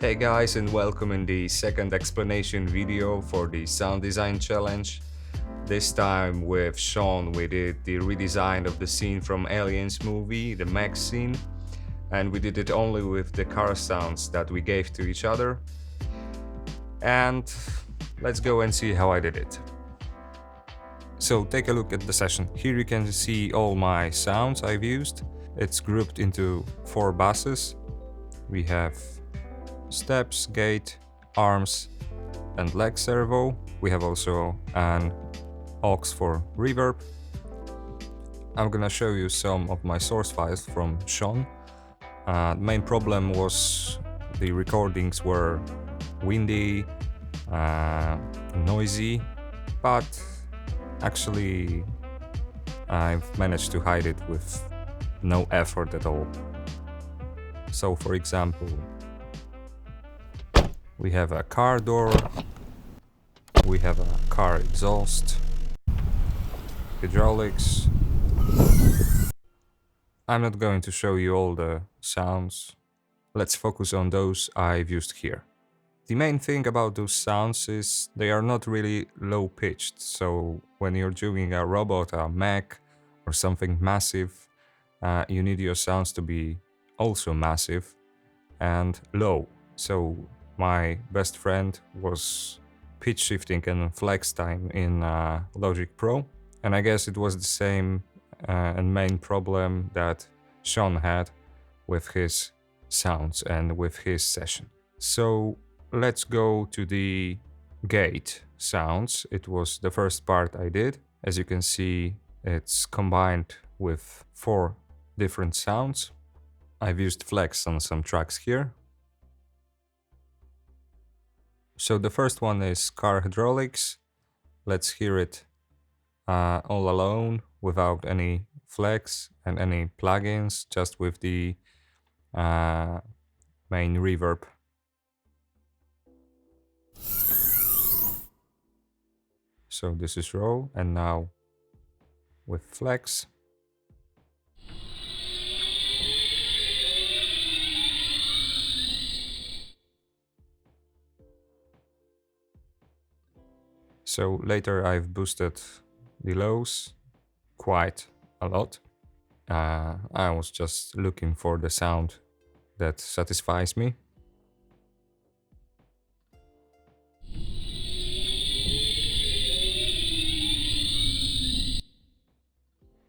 Hey guys, and welcome in the second explanation video for the sound design challenge. This time with Shawn we did the redesign of the scene from Aliens movie, the MECH scene, and we did it only with the car sounds that we gave to each other. And let's go and see how I did it. So take a look at the session. Here you can see all my sounds I've used. It's grouped into 4 buses. We have steps, gate, arms and leg servo. We have also an aux for reverb. I'm gonna show you some of my source files from Shawn. The main problem was the recordings were windy, noisy, but actually I've managed to hide it with no effort at all. So for example, we have a car door, we have a car exhaust, hydraulics. I'm not going to show you all the sounds. Let's focus on those I've used here. The main thing about those sounds is they are not really low pitched, so when you're doing a robot, a mech or something massive, you need your sounds to be also massive and low. So my best friend was pitch shifting and flex time in Logic Pro, and I guess it was the same and main problem that Shawn had with his sounds and with his session. So let's go to the gate sounds. It was the first part I did. As you can see, it's combined with 4 different sounds. I've used flex on some tracks here. So the first one is car hydraulics. Let's hear it all alone without any flex and any plugins, just with the main reverb. So this is raw, and now with flex. So later I've boosted the lows quite a lot. I was just looking for the sound that satisfies me.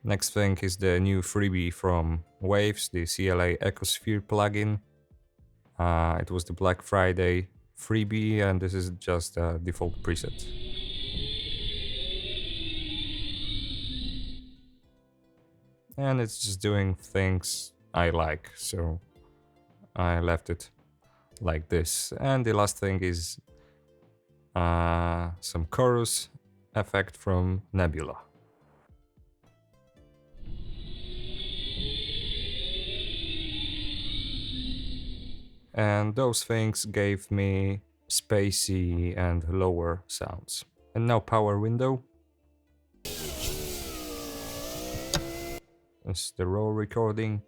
Next thing is the new freebie from Waves, the CLA Ecosphere plugin. It was the Black Friday freebie, and this is just a default preset. And it's just doing things I like, so I left it like this. And the last thing is some chorus effect from Nebula. And those things gave me spacey and lower sounds. And now power window. It's the raw recording.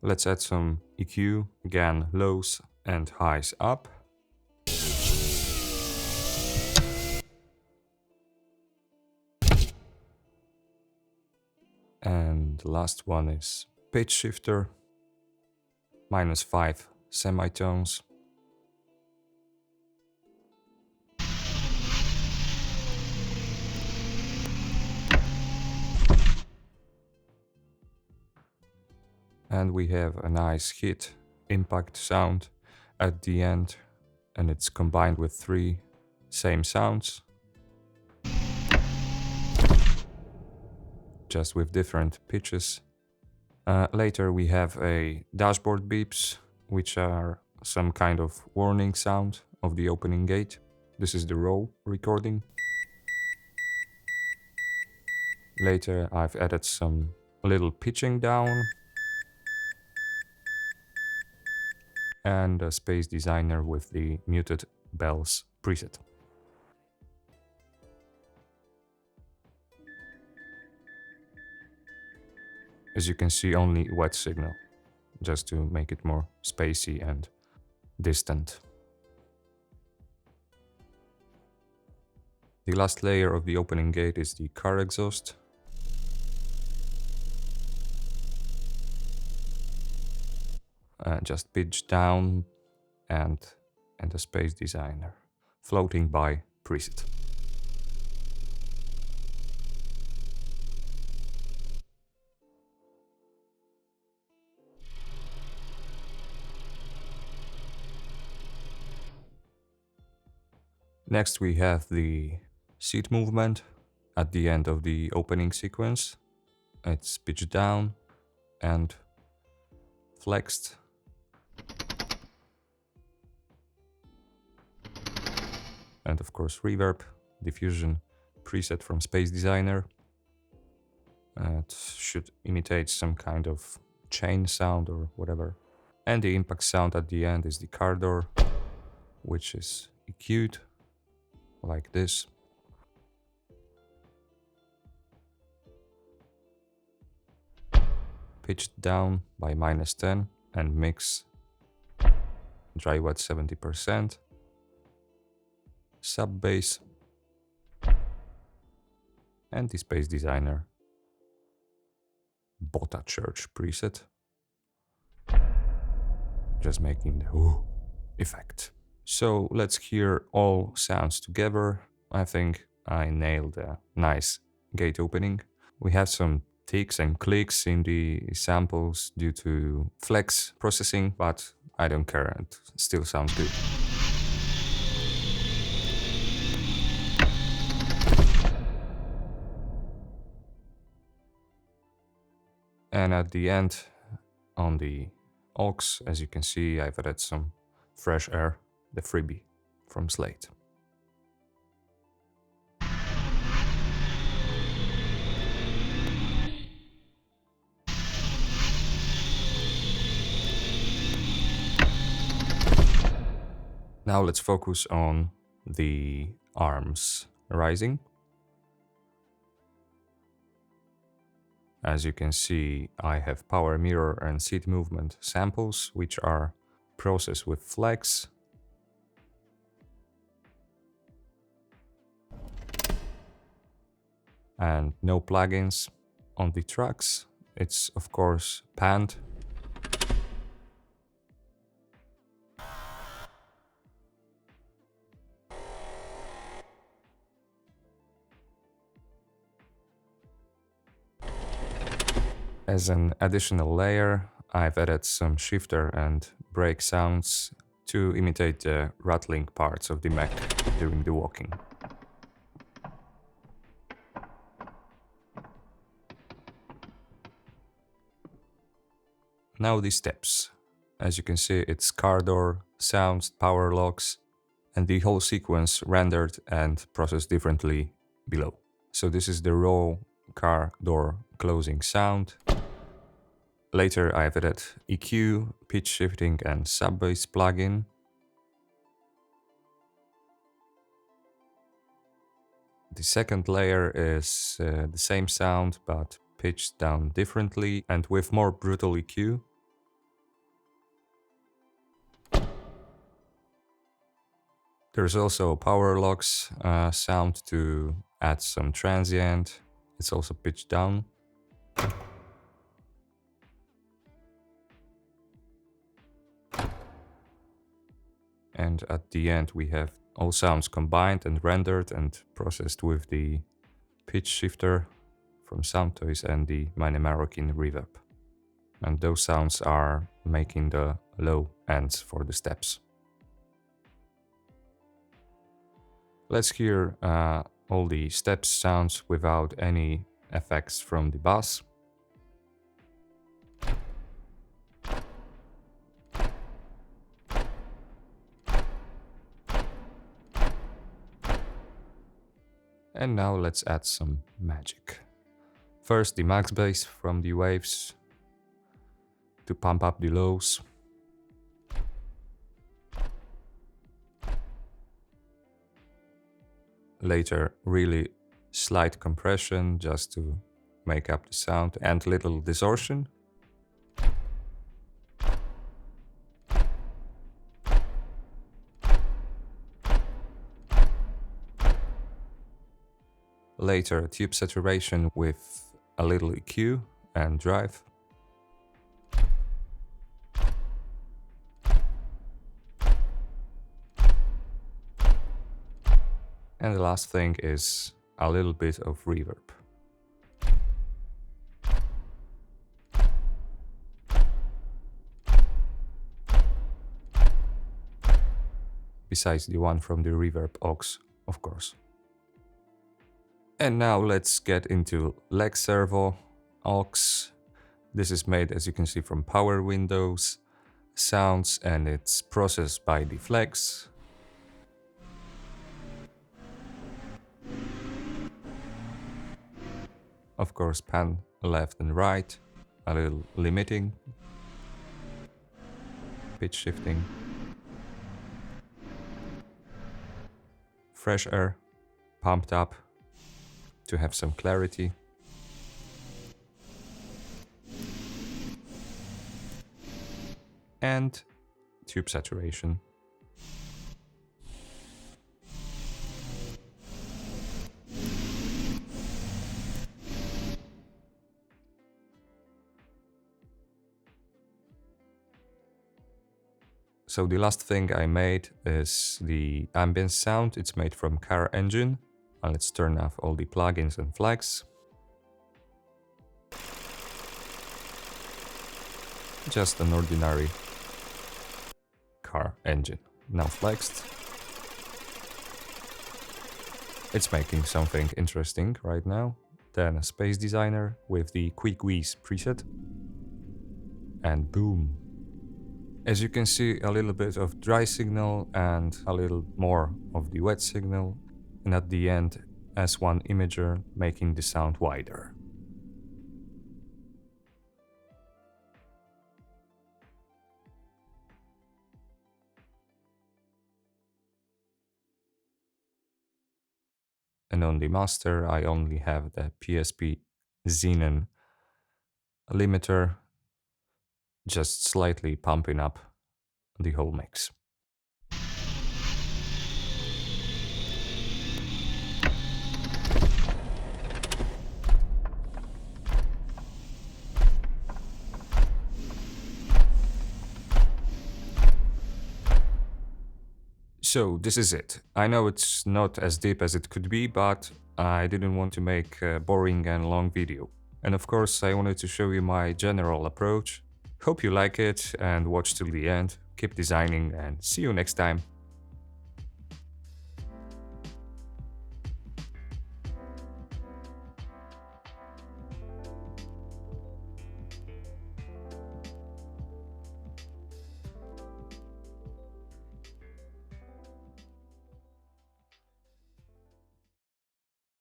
Let's add some EQ, again lows and highs up. And the last one is pitch shifter, -5 semitones. And we have a nice hit impact sound at the end, and it's combined with 3 same sounds, just with different pitches. Later we have a dashboard beeps, which are some kind of warning sound of the opening gate. This is the raw recording. Later I've added some little pitching down and a space designer with the muted bells preset. As you can see, only wet signal, just to make it more spacey and distant. The last layer of the opening gate is the car exhaust. Just pitch down and the space designer. Floating by preset. Next we have the seat movement at the end of the opening sequence. It's pitched down and flexed. And of course reverb, diffusion preset from Space Designer. It should imitate some kind of chain sound or whatever. And the impact sound at the end is the car door, which is EQ'd like this. Pitched down by -10 and mix dry wet 70%. Sub bass and the Space Designer Botta Church preset. Just making the ooh effect. So let's hear all sounds together. I think I nailed a nice gate opening. We have some ticks and clicks in the samples due to flex processing, but I don't care, it still sounds good. And at the end, on the aux, as you can see, I've added some fresh air, the freebie from Slate. Now let's focus on the arms rising. As you can see, I have power mirror and seat movement samples, which are processed with flex. And no plugins on the tracks. It's of course panned. As an additional layer, I've added some shifter and brake sounds to imitate the rattling parts of the MECH during the walking. Now the steps. As you can see, it's car door, sounds, power locks, and the whole sequence rendered and processed differently below. So this is the raw car door closing sound. Later I've added EQ, pitch shifting and sub bass plugin. The second layer is the same sound but pitched down differently and with more brutal EQ. There's also a power locks sound to add some transient. It's also pitched down. And at the end we have all sounds combined and rendered and processed with the pitch shifter from Soundtoys and the Marokin reverb. And those sounds are making the low ends for the steps. Let's hear all the steps sounds without any effects from the bass. And now let's add some magic. First the max bass from the waves to pump up the lows. Later really slight compression just to make up the sound and little distortion. Later, tube saturation with a little EQ and drive. And the last thing is a little bit of reverb. Besides the one from the reverb aux, of course. And now let's get into leg servo, aux. This is made, as you can see, from power windows, sounds, and it's processed by the flex. Of course, pan left and right, a little limiting, pitch shifting, fresh air, pumped up to have some clarity. And tube saturation. So the last thing I made is the ambience sound. It's made from car engine. And let's turn off all the plugins and flags. Just an ordinary car engine, now flexed. It's making something interesting right now. Then a space designer with the quick wheeze preset. And boom. As you can see, a little bit of dry signal and a little more of the wet signal. And at the end, S1 imager making the sound wider. And on the master, I only have the PSP Xenon limiter, just slightly pumping up the whole mix. So this is it. I know it's not as deep as it could be, but I didn't want to make a boring and long video. And of course, I wanted to show you my general approach. Hope you like it and watch till the end. Keep designing and see you next time.